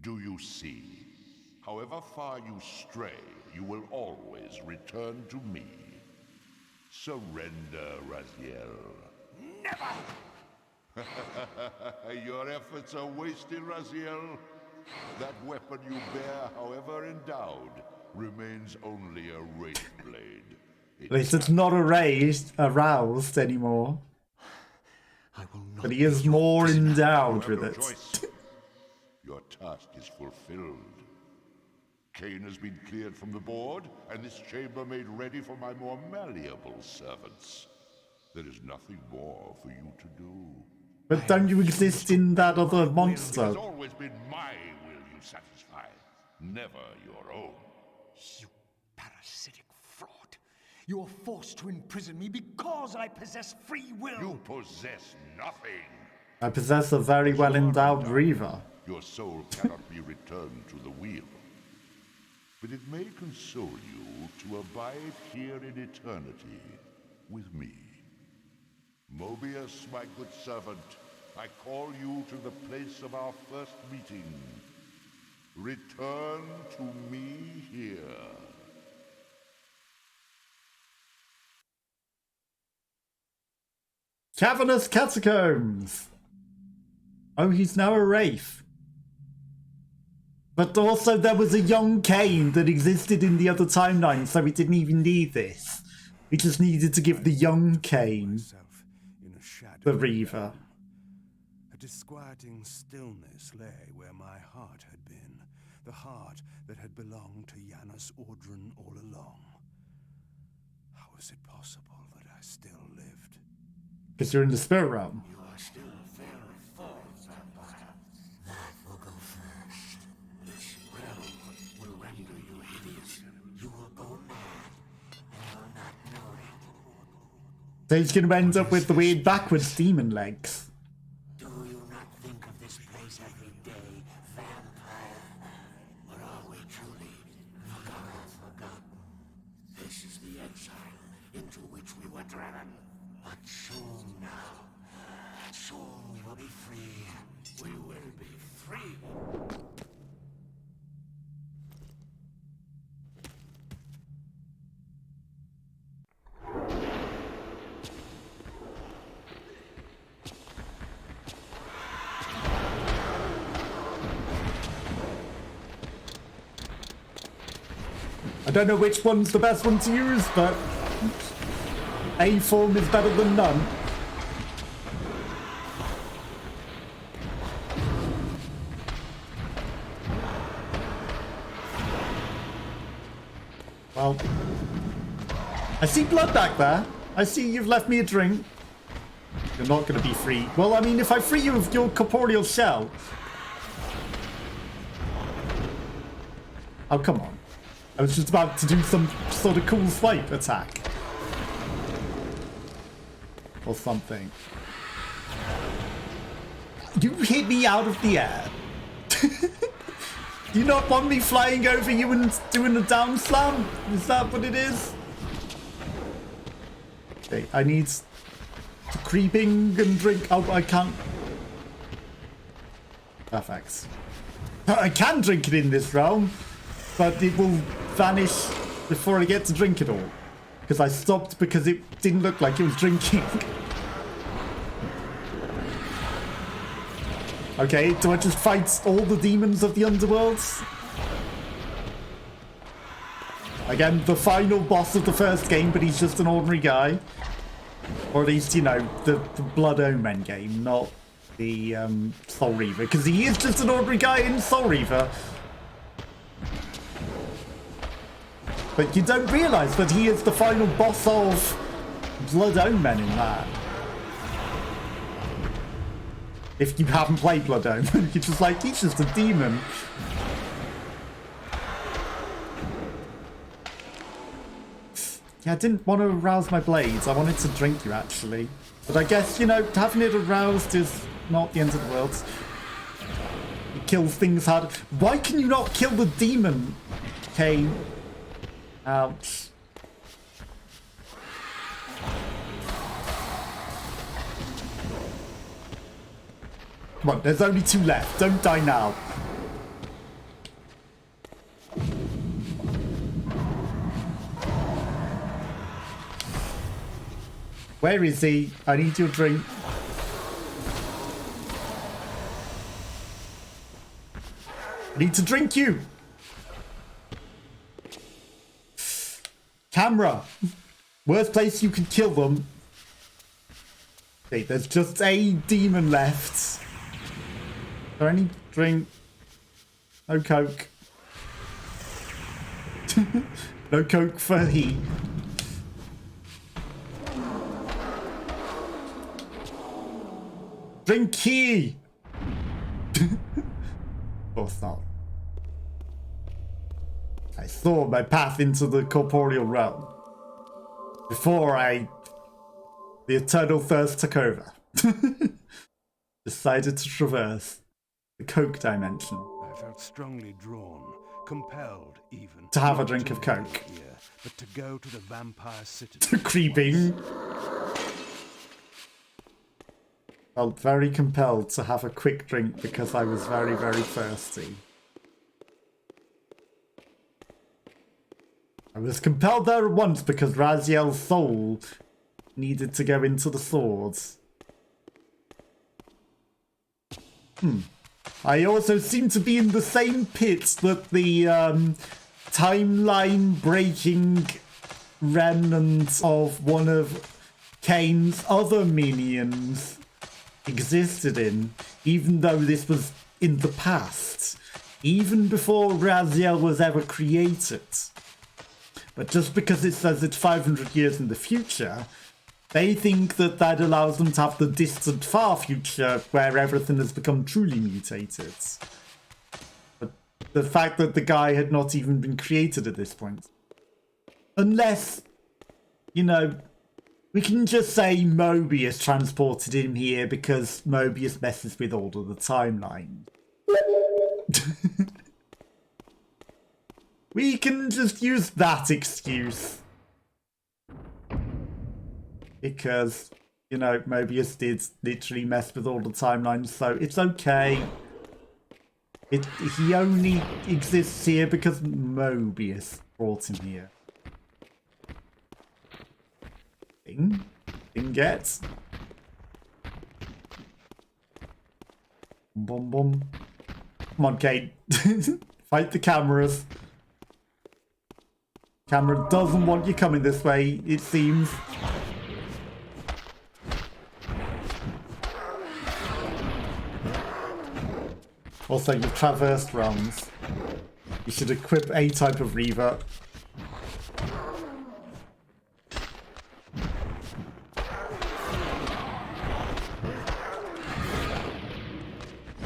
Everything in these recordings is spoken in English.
Do you see? However far you stray, you will always return to me. Surrender, Raziel. Never! Your efforts are wasted, Raziel. That weapon you bear, however endowed, remains only a wraith blade. At least it's not aroused anymore. I will not. But he is more endowed with No it. choice. Your task is fulfilled. Kain has been cleared from the board, and this chamber made ready for my more malleable servants. There is nothing more for you to do. But don't you exist in that other It monster? has always been my will you satisfy, never your own. You parasitic fraud. You are forced to imprison me because I possess free will. You possess nothing. I possess a very well endowed reaver. Your soul cannot be returned to the wheel. But it may console you to abide here in eternity with me. Mobius, my good servant, I call you to the place of our first meeting. Return to me here. Cavernous catacombs! Oh, he's now a wraith. But also there was a young Kain that existed in the other timeline, so we didn't even need this. We just needed to give the young Kain the reaver. A disquieting stillness lay where my heart had been, the heart that had belonged to Janos all along. How is it possible that I still lived? Because you're in the spirit realm. You are still very full, vampire. That will go first. This realm will render you hideous. You will go mad, and will not know it. So he's going to end up with the weird backwards demon legs. Do you not think of this place every day, vampire? Or are we truly forgotten? This is the exile into which we were driven. But soon now, soon we will be free. We will be free. I don't know which one's the best one to use, but A form is better than none. Well, I see blood back there. I see you've left me a drink. You're not going to be free. Well, I mean, if I free you of your corporeal shell... Oh, come on. I was just about to do some sort of cool swipe attack. Or something. You hit me out of the air. Do you not want me flying over you and doing a down slam? Is that what it is? Okay, I need creeping and drink. Oh, I can't. Perfect. I can drink it in this realm, but it will vanish before I get to drink it all. Because I stopped because it didn't look like it was drinking. Okay, do I just fight all the demons of the underworlds? Again, the final boss of the first game, but he's just an ordinary guy. Or at least, you know, the Blood Omen game, not the Soul Reaver. Because he is just an ordinary guy in Soul Reaver. But you don't realise that he is the final boss of Blood Omen in that. If you haven't played Blood Omen, you're just like, he's just a demon. Yeah, I didn't want to arouse my blades. I wanted to drink you, actually. But I guess, you know, having it aroused is not the end of the world. It kills things harder. Why can you not kill the demon, Kain? Ouch. Come on, there's only 2 left. Don't die now. Where is he? I need your drink. I need to drink you. Camera. Worst place you can kill them. Okay, there's just a demon left. Is there any drink? No coke. No coke for he. Drink key. Of course not. I saw my path into the corporeal realm before the eternal thirst took over. Decided to traverse the coke dimension. I felt strongly drawn, compelled even, to have a not drink to of coke. live here, but to go to the vampire citadel. Creeping. Felt very compelled to have a quick drink because I was very, very thirsty. I was compelled there at once because Raziel's soul needed to go into the swords. I also seem to be in the same pit that the timeline breaking remnant of one of Kain's other minions existed in, even though this was in the past, even before Raziel was ever created. But just because it says it's 500 years in the future, they think that that allows them to have the distant far future where everything has become truly mutated. But the fact that the guy had not even been created at this point. Unless, you know, we can just say Mobius transported him here because Mobius messes with all of the timeline. We can just use that excuse. Because, you know, Mobius did literally mess with all the timelines, so it's okay. He only exists here because Mobius brought him here. Ding gets. Boom, boom. Come on, Kate. Fight the cameras. Camera doesn't want you coming this way, it seems. Also, you've traversed realms. You should equip a type of reaver.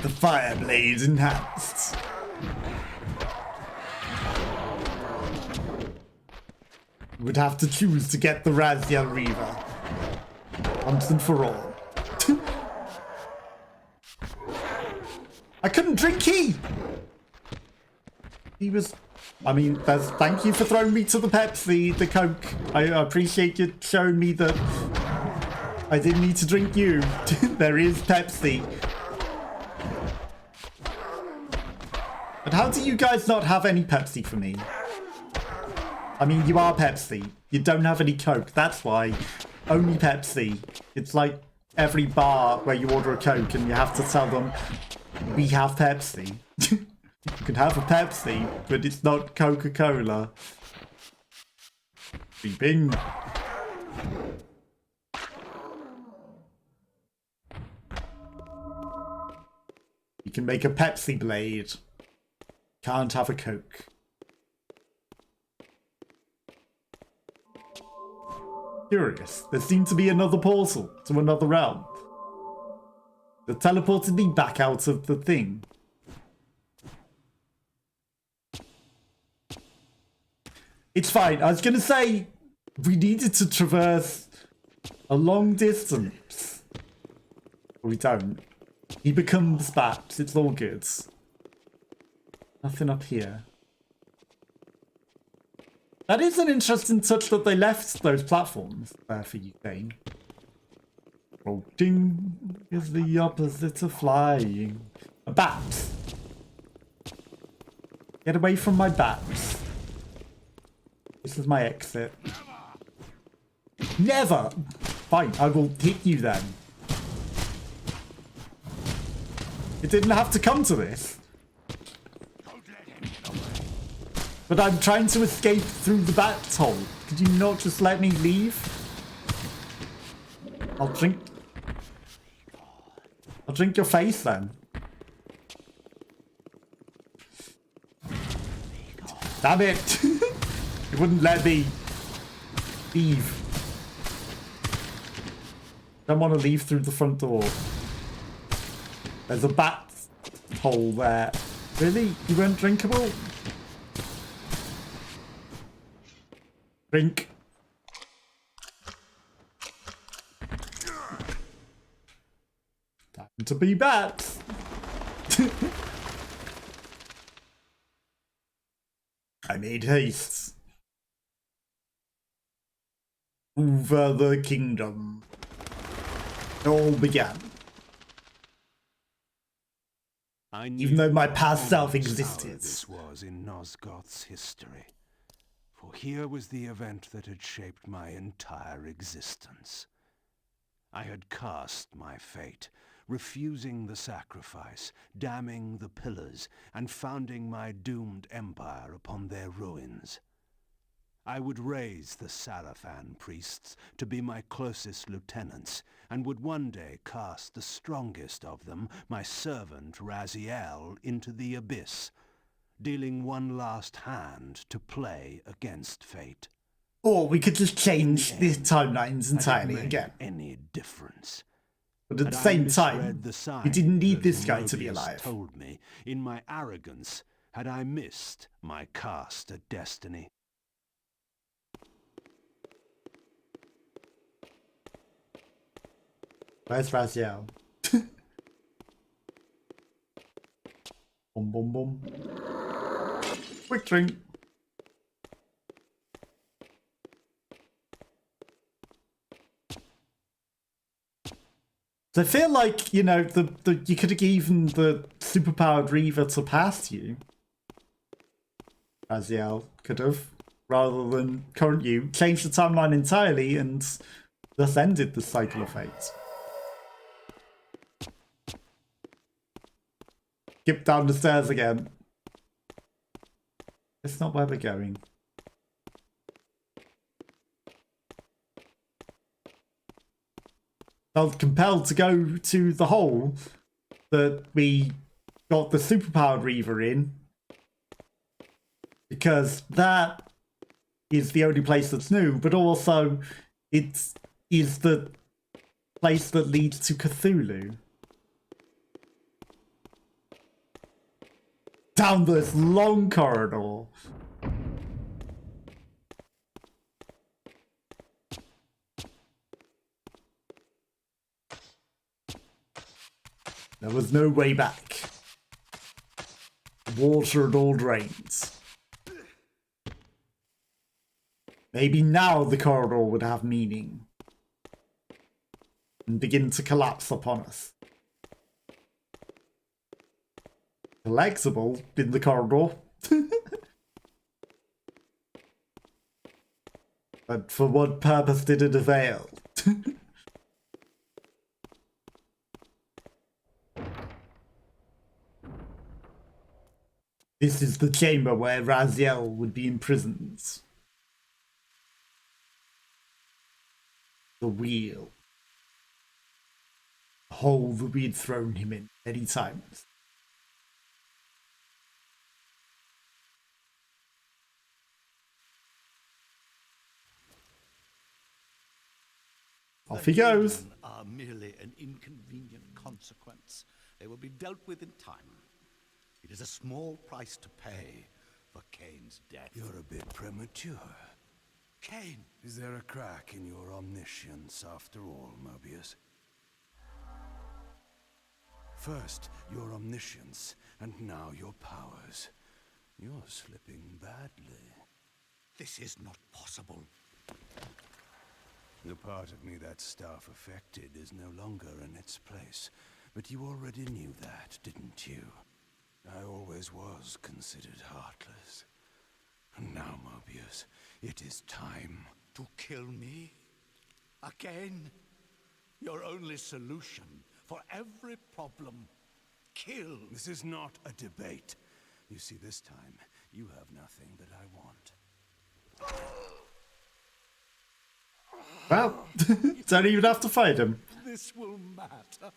The fire blade enhanced. You would have to choose to get the raziel reaver. Once and for all. I couldn't drink key! He was... I mean, thank you for throwing me to the Pepsi, the Coke. I appreciate you showing me that I didn't need to drink you. There is Pepsi. But how do you guys not have any Pepsi for me? I mean, you are Pepsi. You don't have any Coke. That's why. Only Pepsi. It's like every bar where you order a Coke and you have to tell them, we have Pepsi. You can have a Pepsi, but it's not Coca-Cola. Beeping. You can make a Pepsi blade. Can't have a Coke. Curious. There seemed to be another portal to another realm that teleported me back out of the thing. It's fine. I was going to say we needed to traverse a long distance. But we don't. He becomes Baps. It's all good. Nothing up here. That is an interesting touch that they left those platforms there for you, Kain. Floating is the opposite of flying. A bat. Get away from my bats. This is my exit. Never! Fine, I will hit you then. It didn't have to come to this. But I'm trying to escape through the bat hole. Could you not just let me leave? I'll drink your face then. Damn it! You wouldn't let me leave. Don't want to leave through the front door. There's a bat hole there. Really? You weren't drinkable? Drink. Time to be bats. I made haste. Over the kingdom. It all began. Even though my past self existed. This was in Nosgoth's history. For here was the event that had shaped my entire existence. I had cast my fate, refusing the sacrifice, damning the pillars, and founding my doomed empire upon their ruins. I would raise the Sarafan priests to be my closest lieutenants, and would one day cast the strongest of them, my servant Raziel, into the abyss, dealing one last hand to play against fate. Or we could just change the timelines entirely again. Any difference. But at the same time, we didn't need this guy to be alive. Told me, in my arrogance, had I missed my cast at destiny. Where's Raziel? Boom, boom, boom. Quick drink. So I feel like, you know, you could have given the superpowered reaver to pass you. Raziel could have, rather than current you, changed the timeline entirely and thus ended the cycle of fate. Skip down the stairs again. That's not where we're going. Felt compelled to go to the hole that we got the superpowered reaver in, because that is the only place that's new, but also it is the place that leads to Cthulhu. Down this long corridor. There was no way back. The water had all drained. Maybe now the corridor would have meaning and begin to collapse upon us. Flexible in the corridor. But for what purpose did it avail? This is the chamber where Raziel would be imprisoned. The wheel. The hole that we had thrown him in many times. Off he goes. Are merely an inconvenient consequence. They will be dealt with in time. It is a small price to pay for Kain's death. You're a bit premature. Kain! Is there a crack in your omniscience after all, Mobius? First, your omniscience, and now your powers. You're slipping badly. This is not possible. The part of me that staff affected is no longer in its place. But you already knew that, didn't you? I always was considered heartless. And now, Mobius, it is time. To kill me? Again? Your only solution for every problem. Kill. This is not a debate. You see, this time, you have nothing that I want. Well, don't even have to fight him. This will matter.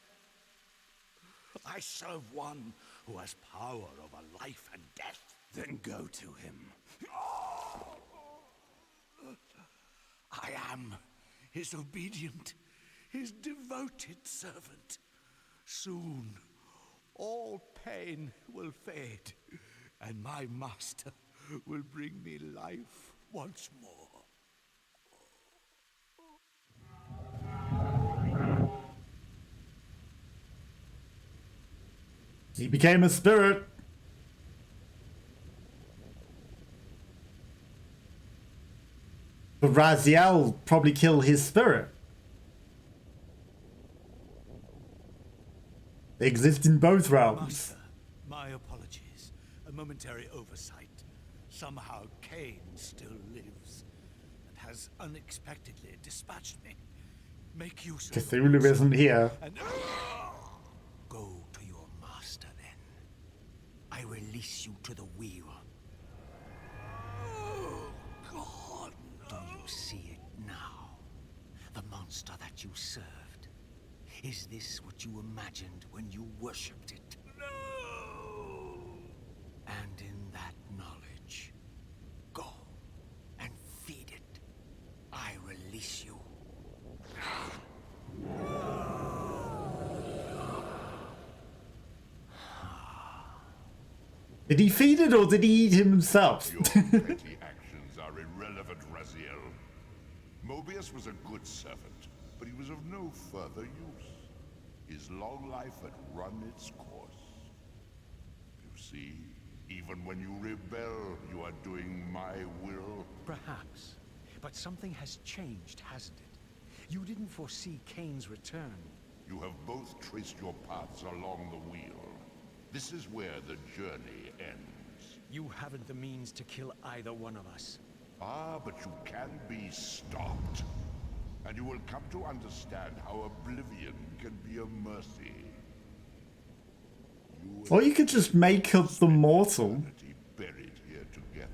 I serve one who has power over life and death. Then go to him. I am his obedient, his devoted servant. Soon, all pain will fade, and my master will bring me life once more. He became a spirit. But Raziel probably killed his spirit. They exist in both realms. Master, my apologies. A momentary oversight. Somehow Kain still lives and has unexpectedly dispatched me. Make use of Cthulhu isn't here. and go to your master then. I release you to the wheel. Oh, God. Do you see it now? The monster that you served. Is this what you imagined when you worshipped it? No! And in that knowledge, go and feed it. I release you. Did he feed it or did he eat him himself? Your petty actions are irrelevant, Raziel. Mobius was a good servant, but he was of no further use. His long life had run its course. You see, even when you rebel, you are doing my will. Perhaps. But something has changed, hasn't it? You didn't foresee Kain's return. You have both traced your paths along the wheel. This is where the journey ends. You haven't the means to kill either one of us. Ah, but you can be stopped. And you will come to understand how oblivion can be a mercy. Or you could just make up the mortal. Buried here together,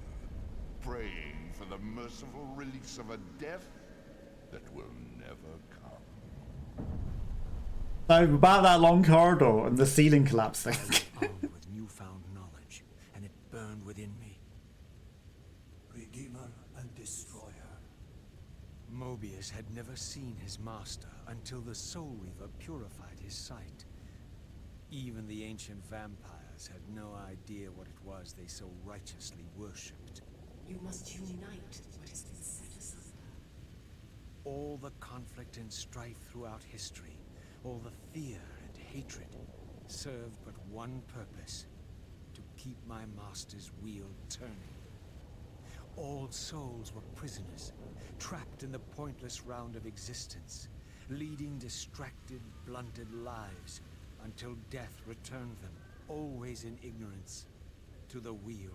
praying for the merciful release of a death that will never come. So about that long corridor and the ceiling collapsing. Armed with newfound knowledge, and it burned within me. Redeemer and destroyer. Mobius had never seen his master until the Soul Reaver purified his sight. Even the ancient vampires had no idea what it was they so righteously worshipped. You must unite what has been set asunder. All the conflict and strife throughout history, all the fear and hatred, served but one purpose: to keep my master's wheel turning. All souls were prisoners, trapped in the pointless round of existence, leading distracted, blunted lives until death returned them, always in ignorance, to the wheel.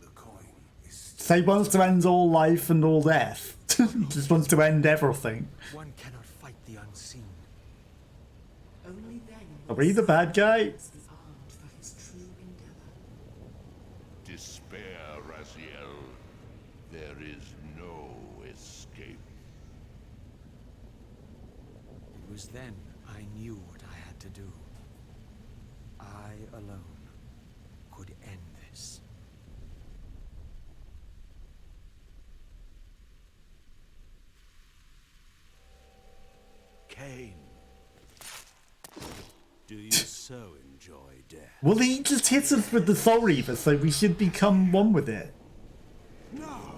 The coin is... So he wants to end all life and all death. He just wants to end everything. One cannot fight the unseen. Only then Are we the bad guy? must be armed for his true endeavor. Despair, Raziel. There is no escape. It was then I knew what I had to do. I alone could end this. Kain. Do you so enjoy death? Well, he just hits us with the Soul Reaver, so we should become one with it. No!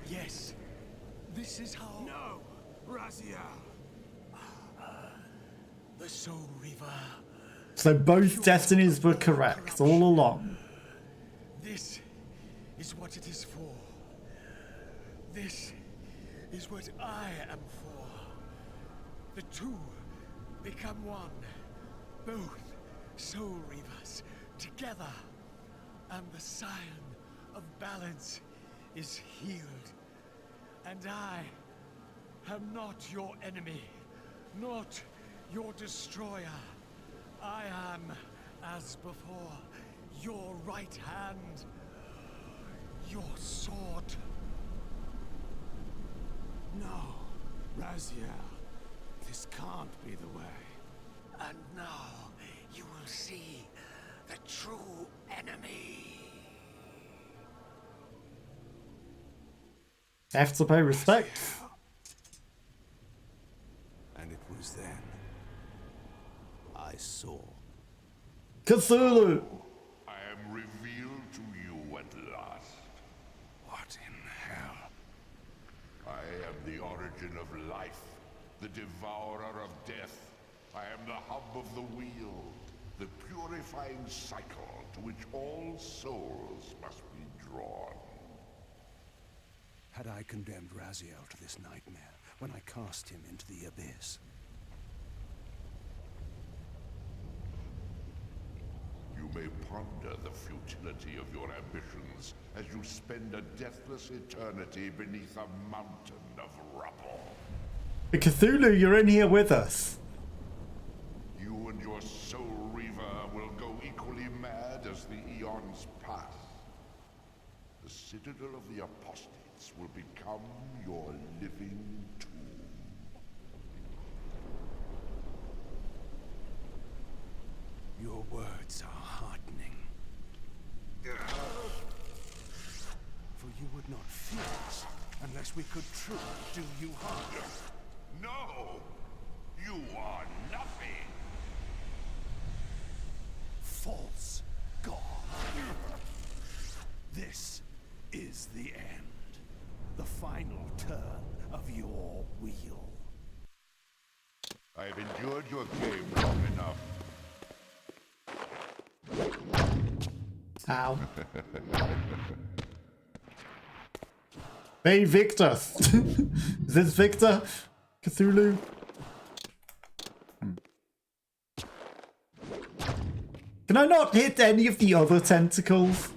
Yes, this is how... No! Raziel! The Soul Reaver. So both destinies were correct all along. This is what it is for. This is what I am for. The two become one. Both Soul Reavers together. And the scion of balance is healed. And I am not your enemy. not your destroyer. I am, as before, your right hand, your sword. No, Raziel. This can't be the way. And now you will see the true enemy. I have to pay respect. And it was then I saw. Cthulhu! I am revealed to you at last. What in hell? I am the origin of life, the devourer of death. I am the hub of the wheel, the purifying cycle to which all souls must be drawn. Had I condemned Raziel to this nightmare when I cast him into the abyss? You may ponder the futility of your ambitions as you spend a deathless eternity beneath a mountain of rubble. The Cthulhu, you're in here with us. You and your soul reaver will go equally mad as the eons pass. The citadel of the apostates will become your living tomb. Your words are heartening. For you would not fear us unless we could truly do you harm. No! You are nothing! False God. This is the end. The final turn of your wheel. I have endured your game long enough. Ow. Hey, Victor. Is this Victor? Cthulhu? Can I not hit any of the other tentacles?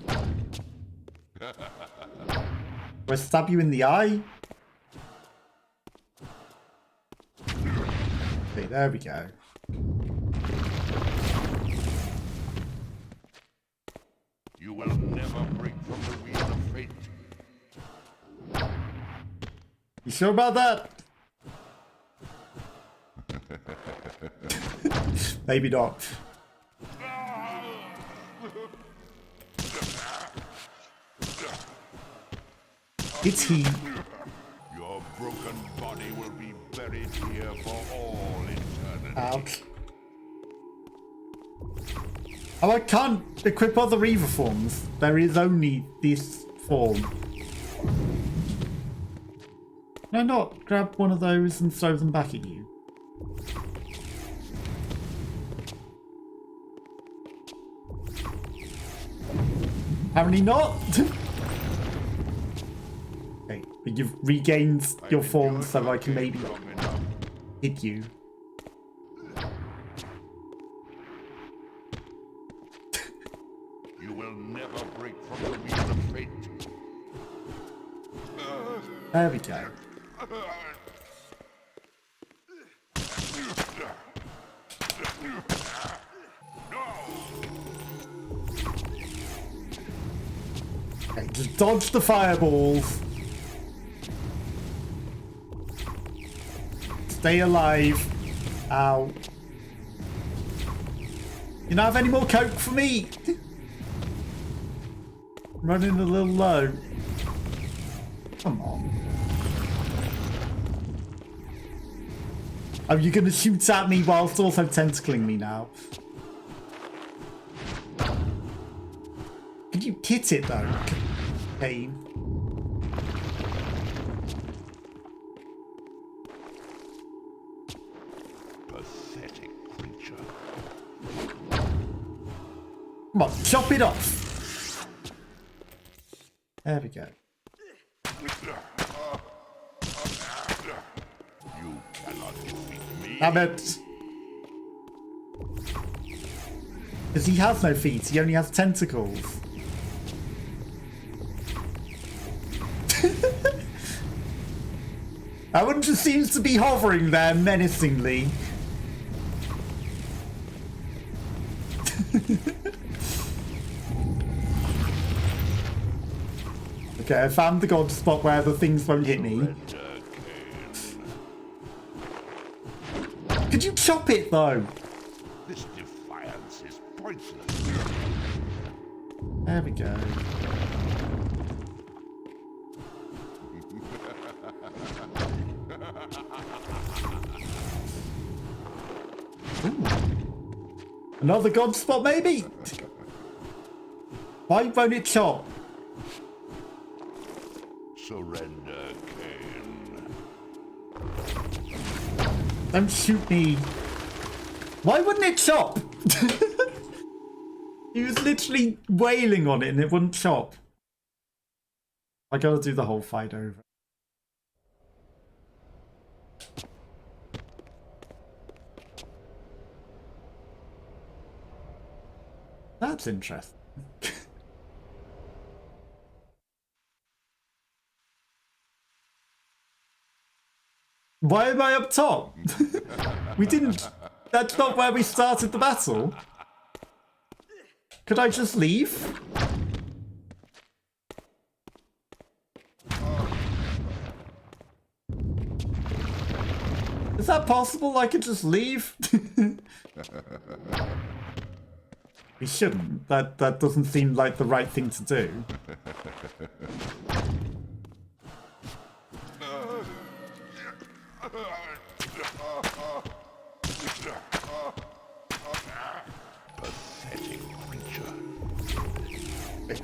Do I stab you in the eye? Okay, there we go. You will never break from the wheel of fate. You sure about that? Maybe not. It's he. Your broken body will be buried here for all eternity. Ouch. Oh, I can't equip other reaver forms. There is only this form. Can I not grab one of those and throw them back at you? Apparently not. Okay, but you've regained your form so I can maybe hit you. You will never break from the wheel of fate. There we go. Okay, just dodge the fireballs. Stay alive. Ow. You don't have any more coke for me? I'm running a little low. Come on. Are you going to shoot at me whilst also tentacling me now? Could you hit it though, Kain? Pathetic creature. Come on, chop it off. There we go. You cannot defeat me. Damn it. Because he has no feet, he only has tentacles. That one just seems to be hovering there menacingly. Okay, I found the god spot where the things won't hit me. Could you chop it though? This defiance is pointless. There we go. Ooh. Another god spot maybe? Why won't it chop? Surrender, Kain. Don't shoot me. Why wouldn't it chop? He was literally wailing on it and it wouldn't chop. I gotta do the whole fight over. That's interesting. Why am I up top? We didn't... That's not where we started the battle. Could I just leave? Is that possible? I could just leave? We shouldn't. That doesn't seem like the right thing to do.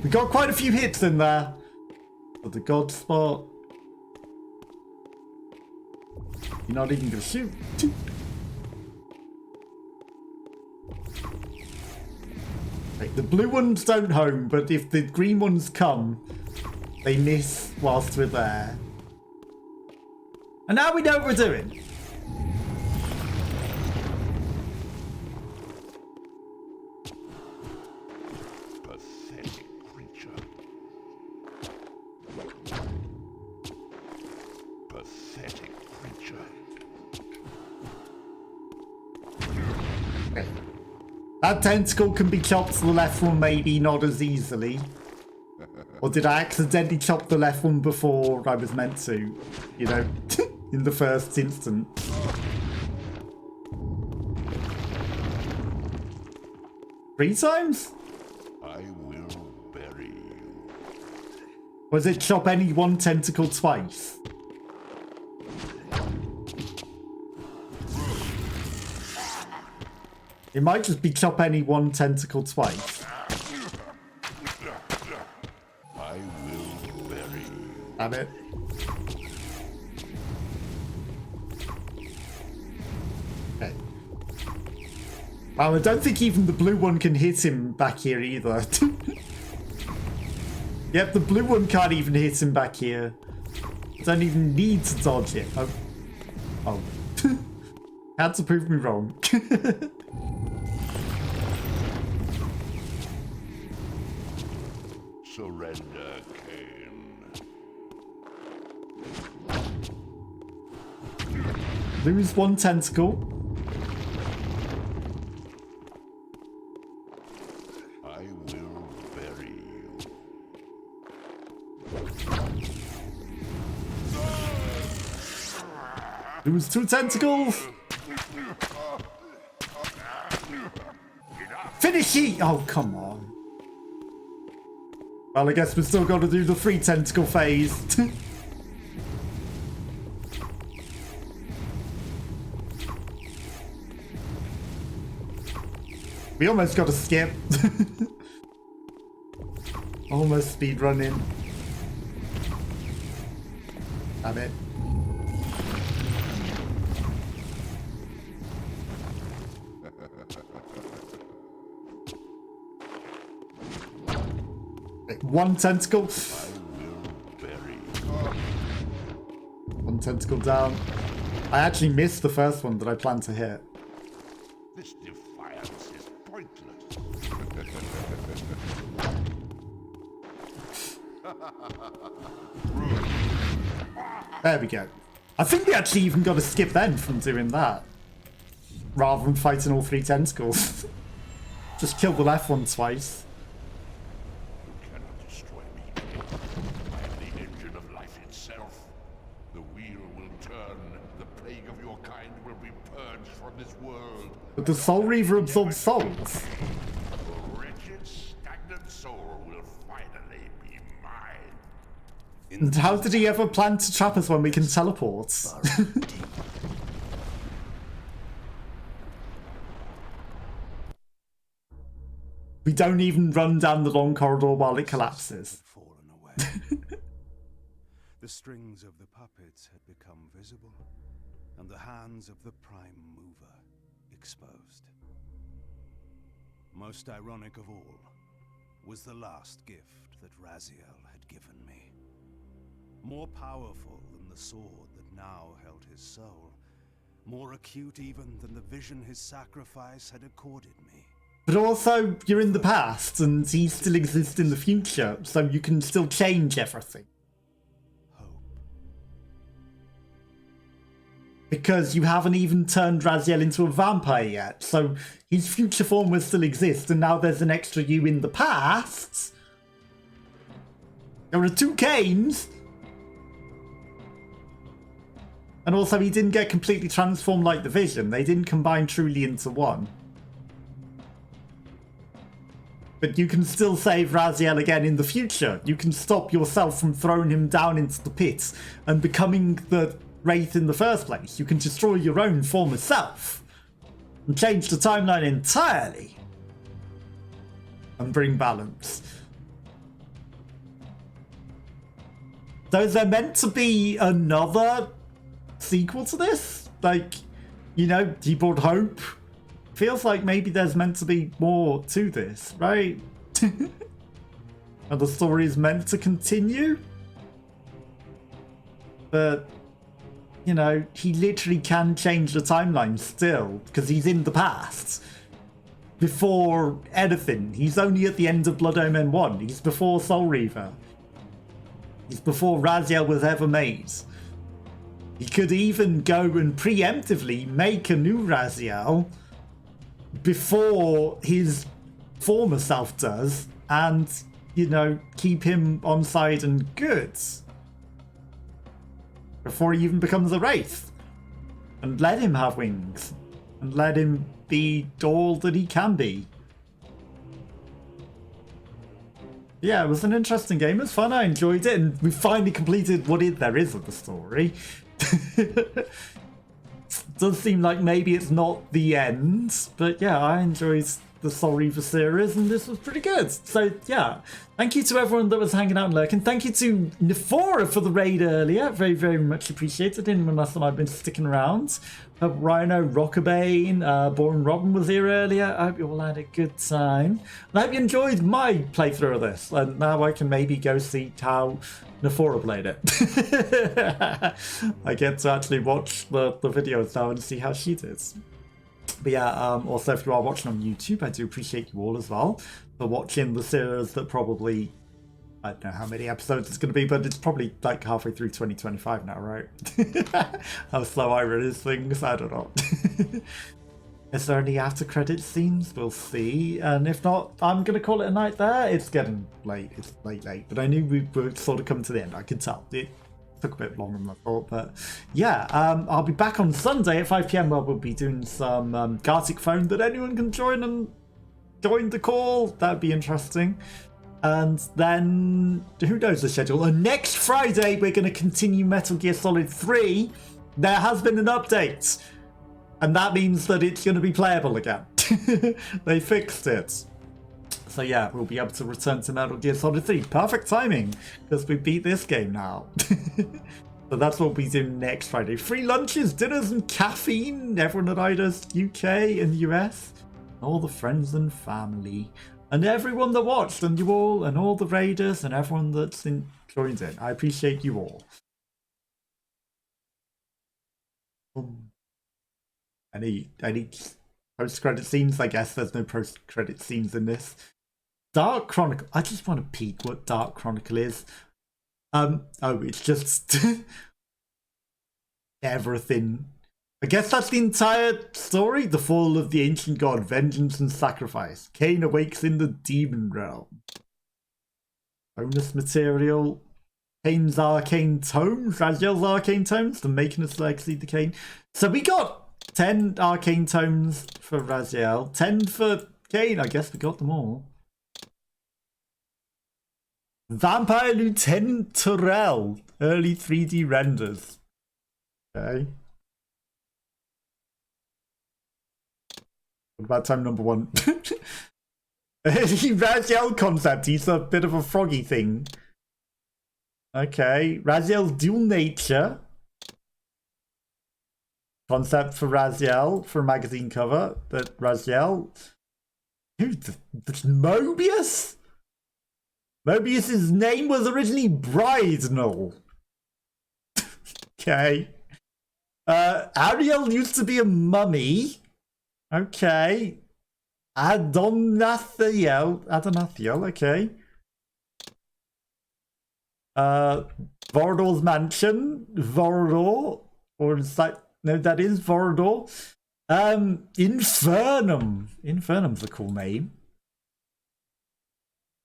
We got quite a few hits in there. For the god spot. You're not even gonna shoot. Like, the blue ones don't home, but if the green ones come, they miss whilst we're there. And now we know what we're doing. Pathetic creature. Pathetic creature. That tentacle can be chopped to the left one, maybe not as easily. Or did I accidentally chop the left one before I was meant to? You know, in the first instant. Three times? I will bury you. Was it chop any one tentacle twice? It might just be chop any one tentacle twice. I will bury you. Damn it. Okay. Well, I don't think even the blue one can hit him back here either. Yep, the blue one can't even hit him back here. I don't even need to dodge it. Oh. Had to prove me wrong. Surrender, Kain. Lose one tentacle. I will bury you. Lose two tentacles. Finish ye! Oh, come on. Well, I guess we've still got to do the 3 tentacle phase. We almost got to skip. Almost speed running. Damn it. One tentacle. One tentacle down. I actually missed the first one that I planned to hit. This defiance is pointless. There we go. I think we actually even got to skip then from doing that. Rather than fighting all 3 tentacles. Just kill the left one twice. You cannot destroy me. I am the engine of life itself. The wheel will turn. The plague of your kind will be purged from this world. But the Soul Reaver absorbs souls. The wretched, stagnant soul will finally be mine. And how did he ever plan to trap us when we can teleport? We don't even run down the long corridor while it collapses. Fallen away. The strings of the puppets had become visible, and the hands of the prime mover exposed. Most ironic of all was the last gift that Raziel had given me. More powerful than the sword that now held his soul, more acute even than the vision his sacrifice had accorded me. But also, you're in the past, and he still exists in the future, so you can still change everything. Hope. Because you haven't even turned Raziel into a vampire yet, so his future form will still exist, and now there's an extra you in the past. There are 2 Kains! And also, he didn't get completely transformed like the Vision. They didn't combine truly into one. But you can still save Raziel again in the future. You can stop yourself from throwing him down into the pit and becoming the Wraith in the first place. You can destroy your own former self and change the timeline entirely and bring balance. So is there meant to be another sequel to this? Like, you know, he brought hope. Feels like maybe there's meant to be more to this, right? And the story is meant to continue. But, you know, he literally can change the timeline still, because he's in the past. Before anything. He's only at the end of Blood Omen 1. He's before Soul Reaver. He's before Raziel was ever made. He could even go and preemptively make a new Raziel before his former self does, and, you know, keep him on side and good before he even becomes a Wraith, and let him have wings and let him be all that he can be. Yeah, it was an interesting game. It was fun. I enjoyed it, and we finally completed what there is of the story. Does seem like maybe it's not the end, but yeah, I enjoyed the Soul Reaver series, and this was pretty good. So yeah, thank you to everyone that was hanging out and lurking. Thank you to Nephora for the raid earlier. Very, very much appreciated. Didn't realize that I've been sticking around. Rhino, Rockabane, Boring Robin was here earlier. I hope you all had a good time. And I hope you enjoyed my playthrough of this. And now I can maybe go see how Nephora played it. I get to actually watch the videos now and see how she did. But yeah, also if you are watching on YouTube, I do appreciate you all as well for watching the series that probably, I don't know how many episodes it's going to be, but it's probably like halfway through 2025 now, right? How slow I release things, I don't know. Is there any after credit scenes? We'll see. And if not, I'm going to call it a night there. It's getting late. It's late. But I knew we would sort of come to the end. I could tell. It took a bit longer than I thought. But yeah, I'll be back on Sunday at 5 PM where we'll be doing some Gartic phone that anyone can join and join the call. That'd be interesting. And then, who knows the schedule? And next Friday, we're going to continue Metal Gear Solid 3. There has been an update. And that means that it's going to be playable again. They fixed it. So yeah, we'll be able to return to Metal Gear Solid 3. Perfect timing, because we beat this game now. So that's what we'll be doing next Friday. Free lunches, dinners, and caffeine. Everyone at IDA's UK and US. All the friends and family. And everyone that watched, and you all, and all the raiders, and everyone that's joined in. I appreciate you all. Any post-credit scenes? I guess there's no post-credit scenes in this. Dark Chronicle. I just want to peek what Dark Chronicle is. Oh, it's just everything. I guess that's the entire story. The fall of the ancient god, vengeance and sacrifice. Kain awakes in the demon realm. Bonus material. Kain's arcane tomes, Raziel's arcane tomes, the making us legacy the Kain. So we got 10 arcane tomes for Raziel, 10 for Kain. I guess we got them all. Vampire Lieutenant Terrell, early 3D renders. Okay. What about time number 1? Raziel concept, he's a bit of a froggy thing. Okay, Raziel's dual nature. Concept for Raziel for a magazine cover. But Raziel. Dude, that's Mobius? Mobius's name was originally Bridnell. Okay. Ariel used to be a mummy. Okay. Adonathiel, okay. Vorador's mansion, Vorador, or is that, no, that is Vorador. Infernum. Infernum's a cool name.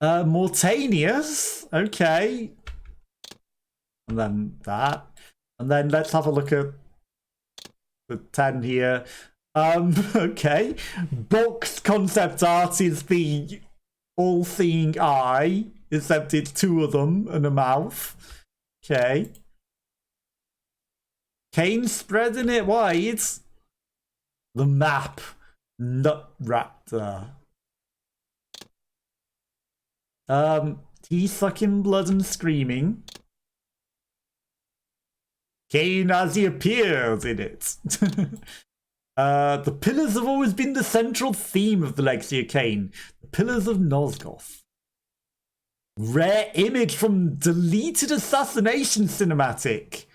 Mortanius, okay. And then that. And then let's have a look at the 10 here. Okay. Box concept art is the all-seeing eye, except it's 2 of them and a mouth. Okay. Kain spreading it wide. The map. Nutraptor. He's sucking blood and screaming. Kain as he appears in it. The pillars have always been the central theme of the legacy of Kain. The pillars of Nosgoth. Rare image from deleted assassination cinematic.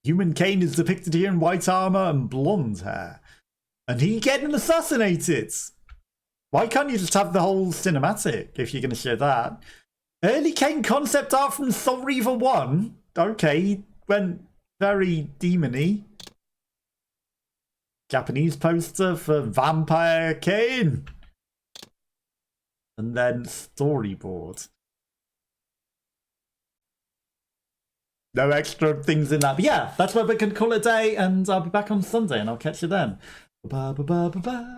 Human Kain is depicted here in white armor and blonde hair. And he getting assassinated. Why can't you just have the whole cinematic if you're going to show that? Early Kain concept art from Soul Reaver 1. Okay, he went very demony. Japanese poster for Vampire Kain. And then storyboard. No extra things in that. But yeah, that's where we can call it a day, and I'll be back on Sunday and I'll catch you then. Bye bye bye bye bye.